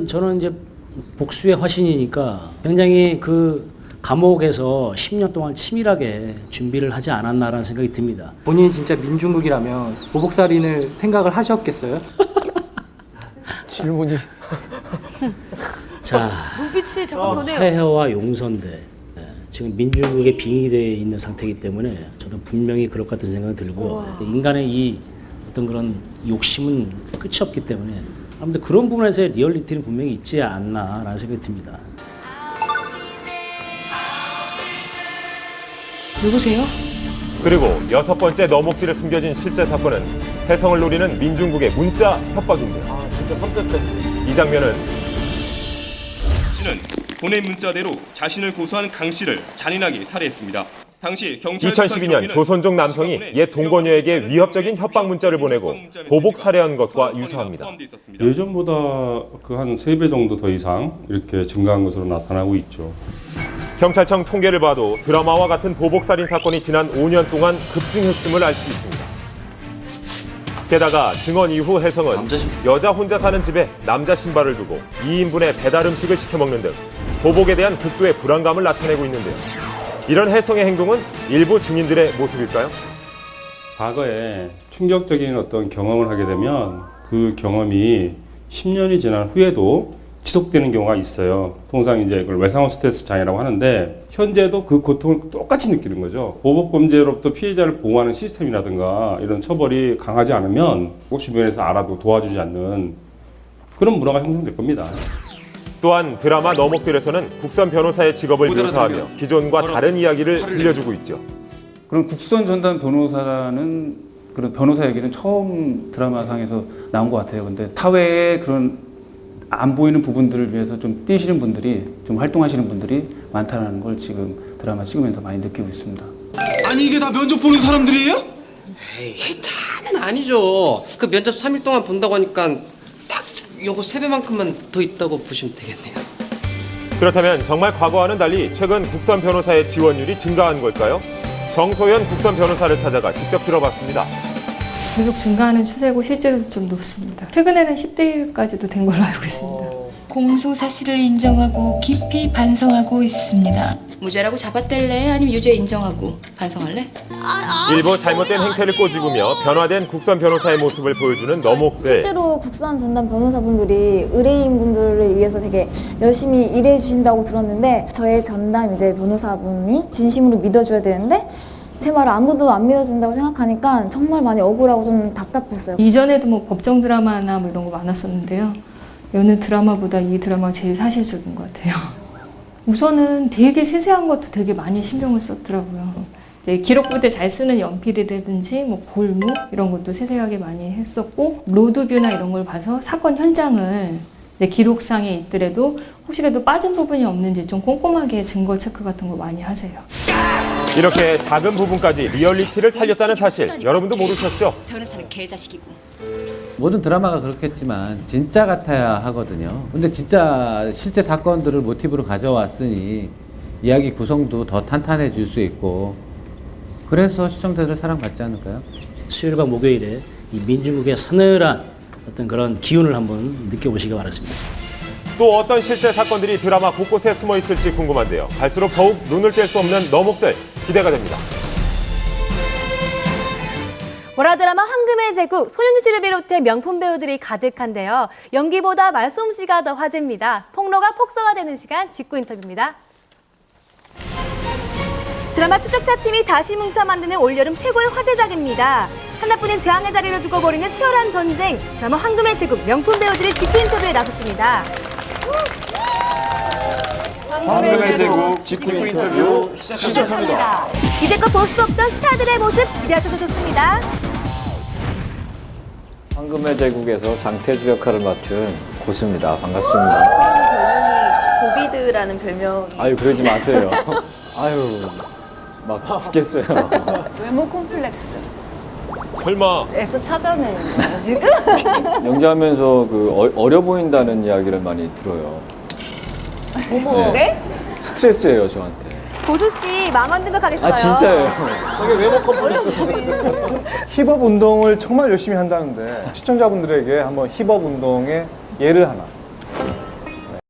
저는 이제 복수의 화신이니까 굉장히 그 감옥에서 10년 동안 치밀하게 준비를 하지 않았나라는 생각이 듭니다. 본인이 진짜 민중국이라면 보복살인을 생각을 하셨겠어요? 질문이. 자, 눈빛이 자꾸 변해요. 폐허와 용선대. 지금 민중국에 빙의되어 있는 상태이기 때문에 저도 분명히 그럴 것 같은 생각이 들고 인간의 이 어떤 그런 욕심은 끝이 없기 때문에 아무튼 그런 부분에서의 리얼리티는 분명히 있지 않나라는 생각이 듭니다. 누구세요? 그리고 6번째 너목줄에 숨겨진 실제 사건은 혜성을 노리는 민중국의 문자 협박인데요. 진짜 3자 때. 이 장면은 씨는 보낸 문자대로 자신을 고소한 강 씨를 잔인하게 살해했습니다. 당시 경찰 2012년 조선족 남성이 옛 동거녀에게 위협적인 협박 문자를 보내고 보복 살해한 것과 유사합니다. 예전보다 그 한 3배 정도 더 이상 이렇게 증가한 것으로 나타나고 있죠. 경찰청 통계를 봐도 드라마와 같은 보복살인 사건이 지난 5년 동안 급증했음을 알 수 있습니다. 게다가 증언 이후 혜성은 여자 혼자 사는 집에 남자 신발을 두고 2인분의 배달 음식을 시켜 먹는 등 보복에 대한 극도의 불안감을 나타내고 있는데요. 이런 혜성의 행동은 일부 증인들의 모습일까요? 과거에 충격적인 어떤 경험을 하게 되면 그 경험이 10년이 지난 후에도 지속되는 경우가 있어요. 통상 이제 그걸 외상후 스트레스 장애라고 하는데 현재도 그 고통을 똑같이 느끼는 거죠. 보복범죄로부터 피해자를 보호하는 시스템이라든가 이런 처벌이 강하지 않으면 주변에서 알아도 도와주지 않는 그런 문화가 형성될 겁니다. 또한 드라마 너목들에서는 국선 변호사의 직업을 묘사하며 기존과 다른 이야기를 들려주고 있죠. 그런 국선 전담 변호사라는 그런 변호사 얘기는 처음 드라마상에서 나온 것 같아요. 근데 사회의 그런 안 보이는 부분들을 위해서 좀 뛰시는 분들이, 좀 활동하시는 분들이 많다는 걸 지금 드라마 찍으면서 많이 느끼고 있습니다. 아니 이게 다 면접 보는 사람들이에요? 에이, 다는 아니죠. 그 면접 3일 동안 본다고 하니까 딱 요거 3배만큼만 더 있다고 보시면 되겠네요. 그렇다면 정말 과거와는 달리 최근 국선 변호사의 지원율이 증가한 걸까요? 정소연 국선 변호사를 찾아가 직접 들어봤습니다. 계속 증가하는 추세고 실제로도 좀 높습니다. 최근에는 10대 1까지도 된 걸로 알고 있습니다. 공소 사실을 인정하고 깊이 반성하고 있습니다. 무죄라고 잡아뗄래? 아니면 유죄 인정하고 반성할래? 일부 잘못된 행태를 꼬집으며 변화된 국선 변호사의 모습을 보여주는 너목들. 실제로 국선 전담 변호사분들이 의뢰인분들을 위해서 되게 열심히 일해 주신다고 들었는데 저의 전담 이제 변호사분이 진심으로 믿어줘야 되는데 제 말을 아무도 안 믿어준다고 생각하니까 정말 많이 억울하고 좀 답답했어요. 이전에도 뭐 법정 드라마나 뭐 이런 거 많았었는데요. 여느 드라마보다 이 드라마가 제일 사실적인 것 같아요. 우선은 되게 세세한 것도 되게 많이 신경을 썼더라고요. 이제 기록 부대 잘 쓰는 연필이라든지 뭐 볼무 이런 것도 세세하게 많이 했었고 로드뷰나 이런 걸 봐서 사건 현장을 기록상에 있더라도 혹시라도 빠진 부분이 없는지 좀 꼼꼼하게 증거 체크 같은 거 많이 하세요. 이렇게 작은 부분까지 리얼리티를 살렸다는 사실 여러분도 모르셨죠? 변호사는 개자식이고. 모든 드라마가 그렇겠지만 진짜 같아야 하거든요. 근데 진짜 실제 사건들을 모티브로 가져왔으니 이야기 구성도 더 탄탄해질 수 있고 그래서 시청자들 사랑받지 않을까요? 수요일과 목요일에 이 민중국의 서늘한 어떤 그런 기운을 한번 느껴보시기 바랍니다. 또 어떤 실제 사건들이 드라마 곳곳에 숨어 있을지 궁금한데요. 갈수록 더욱 눈을 뗄 수 없는 너목들 기대가 됩니다. 보라 드라마 황금의 제국, 손윤주 씨를 비롯해 명품 배우들이 가득한데요. 연기보다 말솜씨가 더 화제입니다. 폭로가 폭소가 되는 시간 직구 인터뷰입니다. 드라마 추적자팀이 다시 뭉쳐 만드는 올여름 최고의 화제작입니다. 하나뿐인 재앙의 자리를 두고 벌이는 치열한 전쟁, 드라마 황금의 제국 명품 배우들이 직구 인터뷰에 나섰습니다. 황금의 제국 직구 인터뷰 시작합니다. 이제껏 볼 수 없던 스타들의 모습 기대하셔도 좋습니다. 황금의 제국에서 장태주 역할을 맡은 고수입니다. 반갑습니다. 별명이 고비드라는 별명이. 아유 그러지 마세요. 아유 막 죽겠어요. 외모 콤플렉스. 설마 애써 찾아내는 거예요 지금? 연기하면서 그 어려 보인다는 이야기를 많이 들어요. 어머. 네? 스트레스예요 저한테. 고수 씨 마음 안 생각하겠어요. 아 진짜예요. 저게 외모 컴플렉스. 힙업 운동을 정말 열심히 한다는데 시청자분들에게 한번 힙업 운동의 예를 하나